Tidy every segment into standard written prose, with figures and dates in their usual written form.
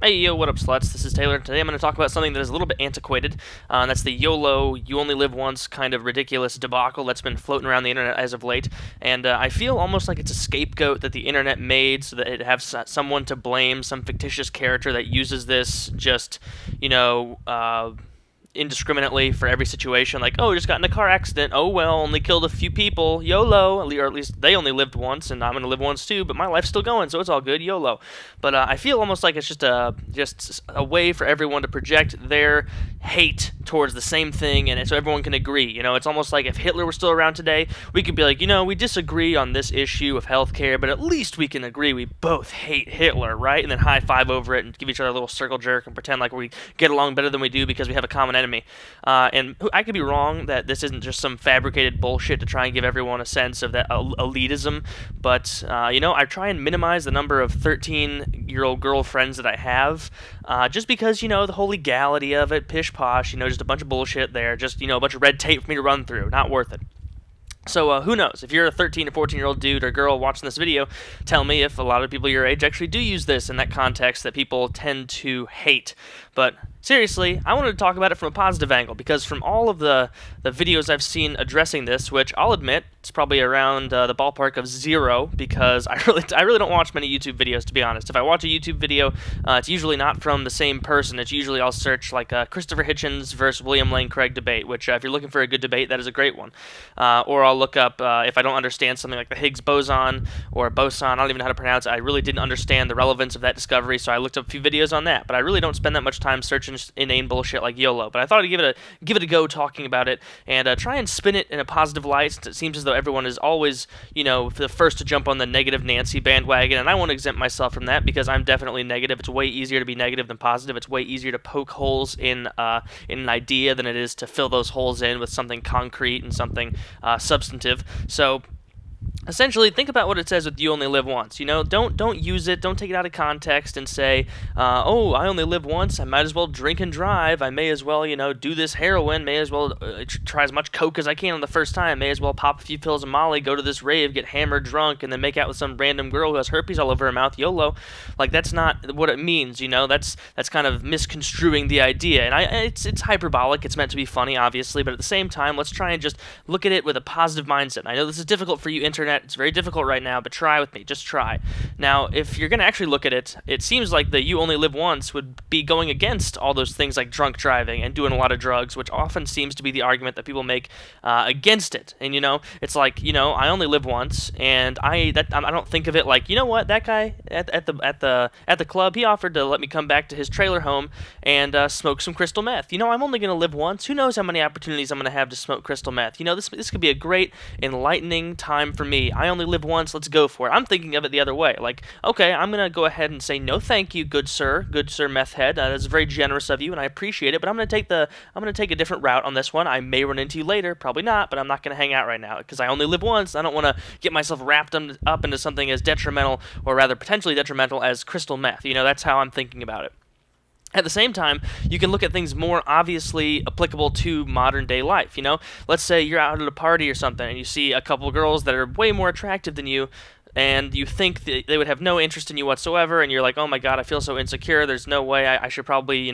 Hey yo, what up sluts? This is Taylor. Today I'm going to talk about something that is a little bit antiquated, and that's the YOLO, you only live once kind of ridiculous debacle that's been floating around the internet as of late, and I feel almost like it's a scapegoat that the internet made so that it has someone to blame, some fictitious character that uses this just, indiscriminately for every situation, like, oh, just got in a car accident, oh well, only killed a few people, YOLO, or at least they only lived once, and I'm gonna live once too, but my life's still going, so it's all good, YOLO. But I feel almost like it's just a way for everyone to project their hate towards the same thing, and so everyone can agree. It's almost like if Hitler were still around today, we could be like, we disagree on this issue of healthcare, but at least we can agree we both hate Hitler, right? And then high five over it and give each other a little circle jerk and pretend like we get along better than we do because we have a common enemy. And I could be wrong that this isn't just some fabricated bullshit to try and give everyone a sense of that elitism, but I try and minimize the number of 13-year-old girlfriends that I have, just because the whole legality of it, pish posh, just a bunch of bullshit there, just a bunch of red tape for me to run through, not worth it. So who knows, if you're a 13 or 14-year-old dude or girl watching this video, tell me if a lot of people your age actually do use this in that context that people tend to hate. But seriously, I wanted to talk about it from a positive angle, because from all of the videos I've seen addressing this, which I'll admit, it's probably around the ballpark of 0, because I really don't watch many YouTube videos, to be honest. If I watch a YouTube video, it's usually not from the same person. It's usually I'll search like Christopher Hitchens versus William Lane Craig debate, which if you're looking for a good debate, that is a great one. Or I'll look up, if I don't understand something like the Higgs boson or boson, I don't even know how to pronounce it. I really didn't understand the relevance of that discovery, so I looked up a few videos on that. But I really don't spend that much time searching inane bullshit like YOLO. But I thought I'd give it a go talking about it, and try and spin it in a positive light, since it seems as though everyone is always, the first to jump on the negative Nancy bandwagon, and I won't exempt myself from that, because I'm definitely negative. It's way easier to be negative than positive. It's way easier to poke holes in an idea than it is to fill those holes in with something concrete and something substantive. So essentially, think about what it says with "you only live once." Don't use it. Don't take it out of context and say, "Oh, I only live once. I might as well drink and drive. I may as well, do this heroin. May as well try as much coke as I can on the first time. May as well pop a few pills of Molly, go to this rave, get hammered, drunk, and then make out with some random girl who has herpes all over her mouth. YOLO." Like, that's not what it means. That's kind of misconstruing the idea. And it's hyperbolic. It's meant to be funny, obviously, but at the same time, let's try and just look at it with a positive mindset. And I know this is difficult for you, internet. It's very difficult right now, but try with me. Just try. Now, if you're going to actually look at it, it seems like the "you only live once" would be going against all those things like drunk driving and doing a lot of drugs, which often seems to be the argument that people make against it. And, it's like, I only live once, and I don't think of it like, what, that guy at the club, he offered to let me come back to his trailer home and smoke some crystal meth. I'm only going to live once. Who knows how many opportunities I'm going to have to smoke crystal meth? This could be a great, enlightening time for me. I only live once, let's go for it. I'm thinking of it the other way. Like, okay, I'm going to go ahead and say, no thank you, good sir meth head. That's very generous of you, and I appreciate it, but I'm going to take a different route on this one. I may run into you later, probably not, but I'm not going to hang out right now, because I only live once. I don't want to get myself wrapped up into something as detrimental, or rather potentially detrimental, as crystal meth. That's how I'm thinking about it. At the same time, you can look at things more obviously applicable to modern day life. Let's say you're out at a party or something and you see a couple girls that are way more attractive than you, and you think that they would have no interest in you whatsoever, and you're like, oh my god, I feel so insecure, there's no way, I should probably,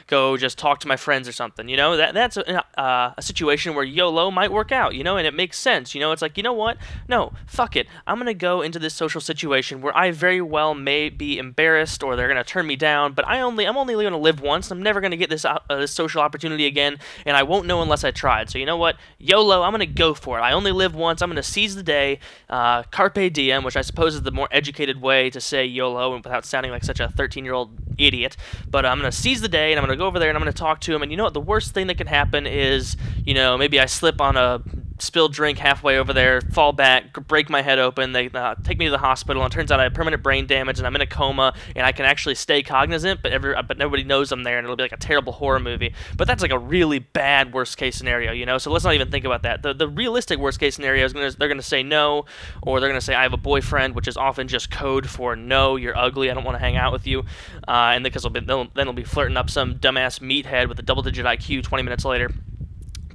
go just talk to my friends or something. That's a situation where YOLO might work out, and it makes sense. It's like, what? No, fuck it. I'm going to go into this social situation where I very well may be embarrassed, or they're going to turn me down, but I'm only going to live once. I'm never going to get this social opportunity again, and I won't know unless I tried. So you know what? YOLO, I'm going to go for it. I only live once. I'm going to seize the day. Carpe diem, which I suppose is the more educated way to say YOLO and without sounding like such a 13-year-old idiot. But I'm going to seize the day, and I'm going to go over there, and I'm going to talk to him. And you know what? The worst thing that can happen is, maybe I slip on a spilled drink halfway over there, fall back, break my head open, they take me to the hospital, and it turns out I have permanent brain damage, and I'm in a coma, and I can actually stay cognizant, but nobody knows I'm there, and it'll be like a terrible horror movie. But that's like a really bad worst-case scenario, so let's not even think about that. The realistic worst-case scenario is they're going to say no, or they're going to say, I have a boyfriend, which is often just code for no, you're ugly, I don't want to hang out with you, and because then they'll be flirting up some dumbass meathead with a double-digit IQ 20 minutes later.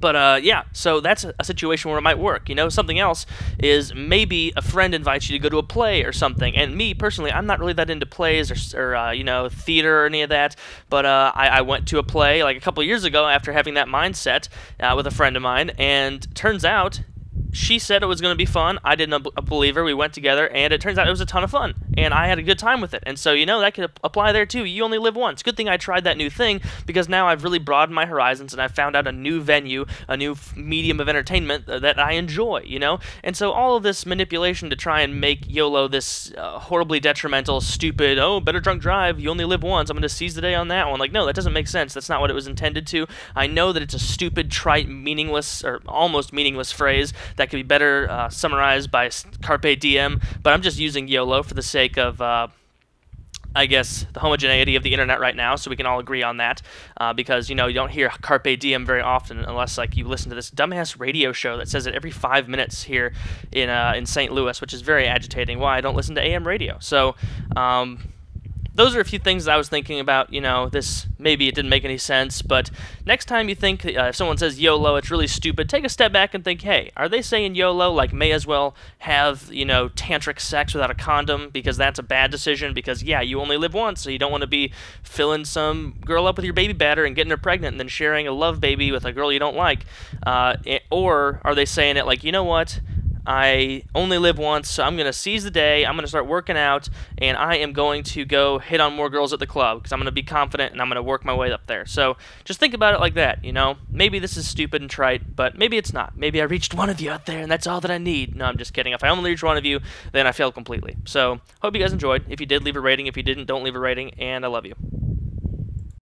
But yeah, so that's a situation where it might work. Something else is maybe a friend invites you to go to a play or something. And me personally, I'm not really that into plays or theater or any of that. But I went to a play like a couple of years ago after having that mindset with a friend of mine, and turns out she said it was going to be fun. I didn't believe her. We went together, and it turns out it was a ton of fun, and I had a good time with it. And so, that could apply there too. You only live once. Good thing I tried that new thing, because now I've really broadened my horizons, and I've found out a new venue, a new medium of entertainment that I enjoy. And so all of this manipulation to try and make YOLO this horribly detrimental, stupid, oh, better drunk drive, you only live once, I'm going to seize the day on that one. Like, no, that doesn't make sense. That's not what it was intended to. I know that it's a stupid, trite, meaningless, or almost meaningless phrase that could be better summarized by Carpe diem, but I'm just using YOLO for the sake of, I guess, the homogeneity of the internet right now, so we can all agree on that, because, you don't hear Carpe diem very often unless, like, you listen to this dumbass radio show that says it every 5 minutes here in St. Louis, which is very agitating. Why I don't listen to AM radio. So, those are a few things that I was thinking about. This, maybe it didn't make any sense, but next time you think if someone says YOLO, it's really stupid, take a step back and think, hey, are they saying YOLO like may as well have, tantric sex without a condom, because that's a bad decision, because, yeah, you only live once, so you don't want to be filling some girl up with your baby batter and getting her pregnant and then sharing a love baby with a girl you don't like? Or are they saying it like, you know what? I only live once, so I'm going to seize the day, I'm going to start working out, and I am going to go hit on more girls at the club, because I'm going to be confident, and I'm going to work my way up there. So just think about it like that, Maybe this is stupid and trite, but maybe it's not. Maybe I reached one of you out there, and that's all that I need. No, I'm just kidding. If I only reached one of you, then I failed completely. So hope you guys enjoyed. If you did, leave a rating. If you didn't, don't leave a rating, and I love you.